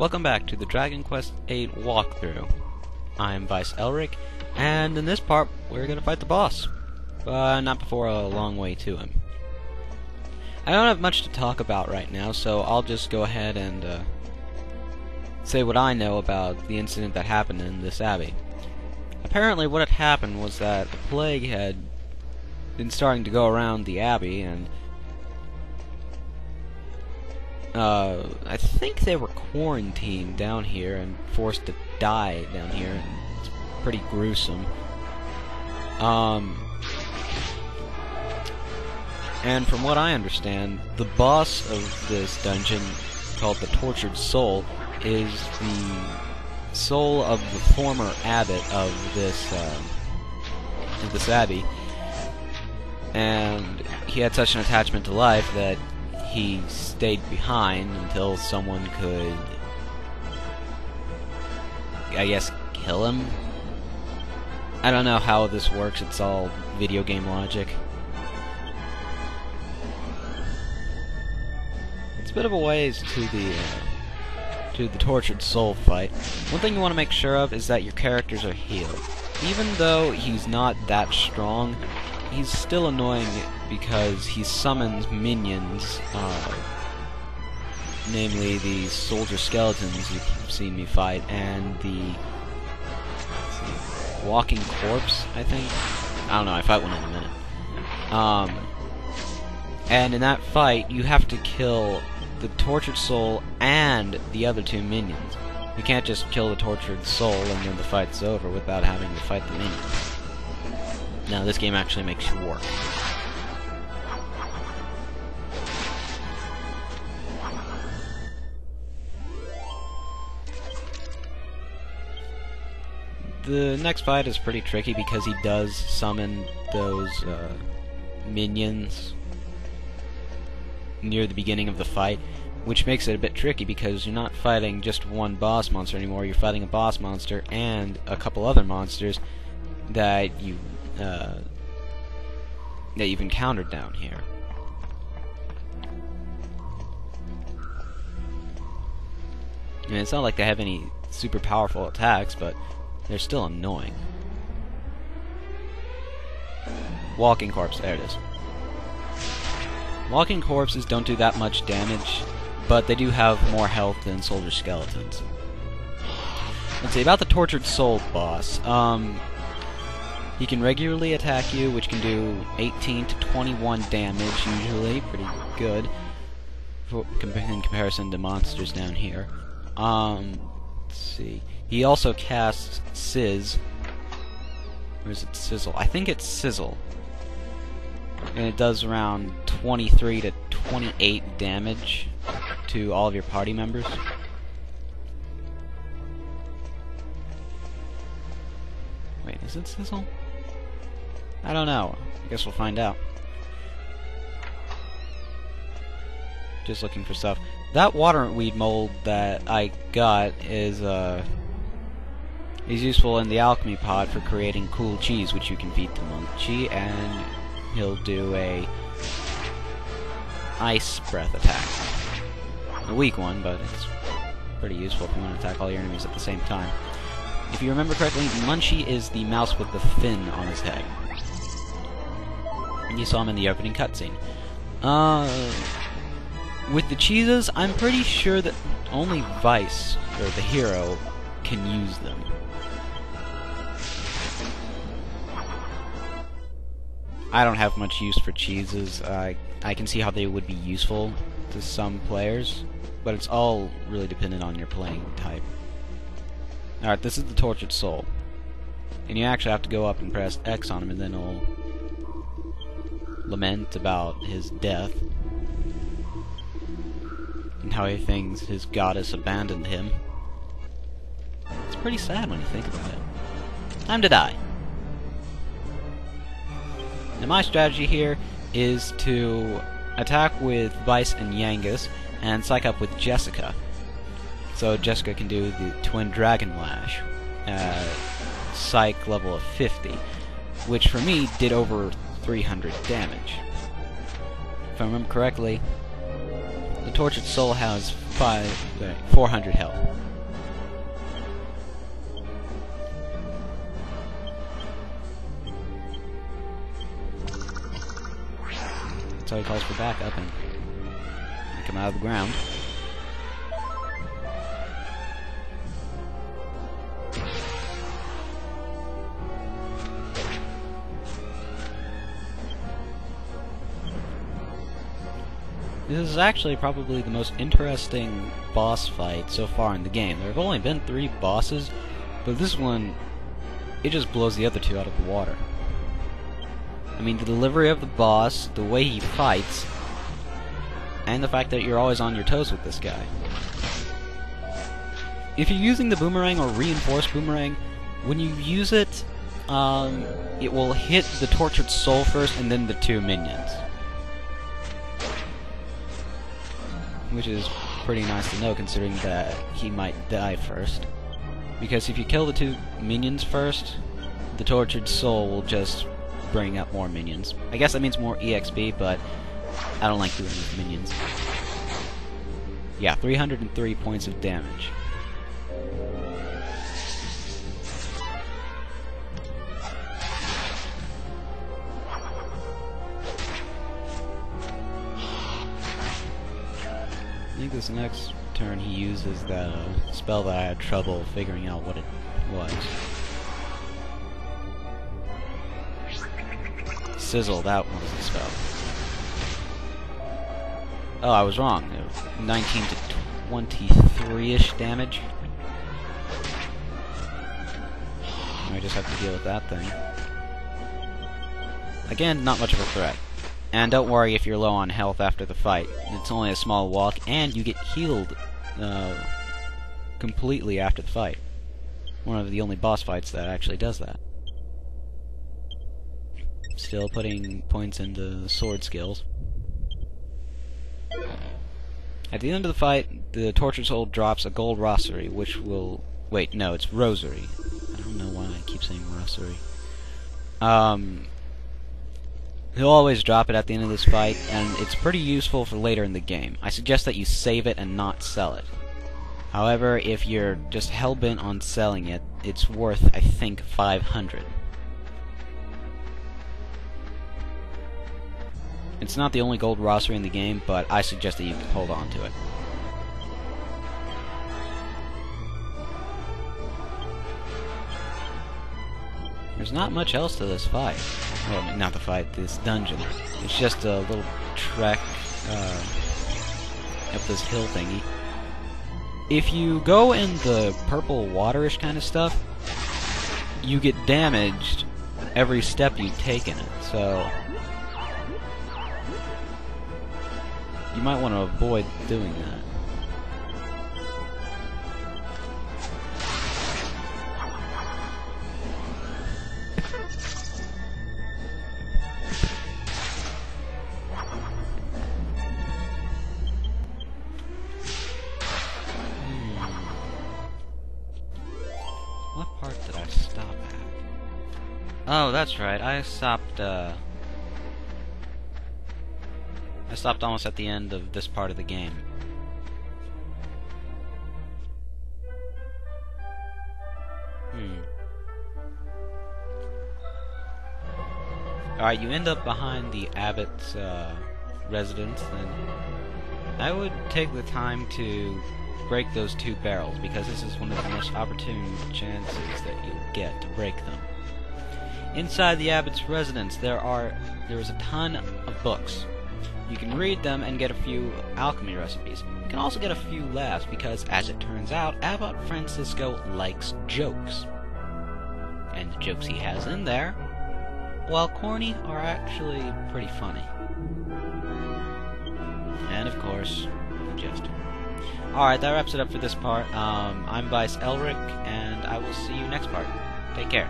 Welcome back to the Dragon Quest VIII walkthrough. I'm Vice Elric, and in this part we're gonna fight the boss. But not before a long way to him. I don't have much to talk about right now, so I'll just go ahead and say what I know about the incident that happened in this abbey. Apparently what had happened was that the plague had been starting to go around the abbey, and I think they were quarantined down here and forced to die down here, and it's pretty gruesome. And from what I understand, the boss of this dungeon, called the Tortured Soul, is the soul of the former abbot of this abbey, and he had such an attachment to life that he stayed behind until someone could, I guess, kill him? I don't know how this works, it's all video game logic. It's a bit of a ways to the Tortured Soul fight. One thing you want to make sure of is that your characters are healed. Even though he's not that strong, he's still annoying because he summons minions, namely the soldier skeletons you've seen me fight, and the walking corpse, I think? I don't know, I fight one in a minute. And in that fight, you have to kill the Tortured Soul and the other two minions. You can't just kill the Tortured Soul and then the fight's over without having to fight the minions. Now, this game actually makes you work. The next fight is pretty tricky because he does summon those minions near the beginning of the fight, which makes it a bit tricky because you're not fighting just one boss monster anymore, you're fighting a boss monster and a couple other monsters that you've encountered down here. I mean, it's not like they have any super powerful attacks, but they're still annoying. Walking Corpse, there it is. Walking Corpses don't do that much damage, but they do have more health than Soldier Skeletons. Let's see, about the Tortured Soul boss. He can regularly attack you, which can do 18 to 21 damage, usually. Pretty good in comparison to monsters down here. Let's see. He also casts Sizz. Or is it Sizzle? I think it's Sizzle. And it does around 23 to 28 damage to all of your party members. Wait, is it Sizzle? I don't know. I guess we'll find out. Just looking for stuff. That waterweed mold that I got is useful in the alchemy pod for creating cool cheese, which you can feed to Monk-Chi, and he'll do a ice breath attack. A weak one, but it's pretty useful if you want to attack all your enemies at the same time. If you remember correctly, Munchie is the mouse with the fin on his head. And you saw him in the opening cutscene. With the cheeses, I'm pretty sure that only Vice, or the hero, can use them. I don't have much use for cheeses. I can see how they would be useful to some players, but it's all really dependent on your playing type. Alright, this is the Tortured Soul. And you actually have to go up and press X on him, and then he'll lament about his death and how he thinks his goddess abandoned him. It's pretty sad when you think about it. Time to die. Now my strategy here is to attack with Vice and Yangus and psych up with Jessica. So Jessica can do the Twin Dragon Lash at psych level of 50, which for me did over 300 damage. If I remember correctly, the the Tortured Soul has 400 health. So he calls for backup and come out of the ground. This is actually probably the most interesting boss fight so far in the game. There have only been 3 bosses, but this one, it just blows the other 2 out of the water. I mean, the delivery of the boss, the way he fights, and the fact that you're always on your toes with this guy. If you're using the boomerang or reinforced boomerang, when you use it, it will hit the Tortured Soul first and then the 2 minions. Which is pretty nice to know, considering that he might die first. Because if you kill the 2 minions first, the Tortured Soul will just bring up more minions. I guess that means more EXP, but I don't like doing with minions. Yeah, 303 points of damage. I think this next turn he uses the spell that I had trouble figuring out what it was. Sizzle, that one was the spell. Oh, I was wrong. 19 to 23-ish damage. I just have to deal with that thing. Again, not much of a threat. And don't worry if you're low on health after the fight. It's only a small walk, and you get healed completely after the fight. One of the only boss fights that actually does that. Still putting points into sword skills. At the end of the fight, the Tortured Soul drops a gold rosary, which will... Wait, no, it's rosary. I don't know why I keep saying rosary. He'll always drop it at the end of this fight, and it's pretty useful for later in the game. I suggest that you save it and not sell it. However, if you're just hell-bent on selling it, it's worth, I think, 500. It's not the only gold rosary in the game, but I suggest that you hold on to it. There's not much else to this fight. Well, not the fight, this dungeon. It's just a little trek up this hill thingy. If you go in the purple waterish kind of stuff, you get damaged every step you take in it, so you might want to avoid doing that. What part did I stop at? Oh, that's right. I stopped almost at the end of this part of the game. Alright, you end up behind the abbot's residence, and I would take the time to break those 2 barrels, because this is one of the most opportune chances that you'll get to break them. Inside the abbot's residence, there is a ton of books. You can read them and get a few alchemy recipes. You can also get a few laughs, because, as it turns out, Abbot Francisco likes jokes. And the jokes he has in there, while corny, are actually pretty funny. And, of course, the jester. Alright, that wraps it up for this part. I'm Vice Elric, and I will see you next part. Take care.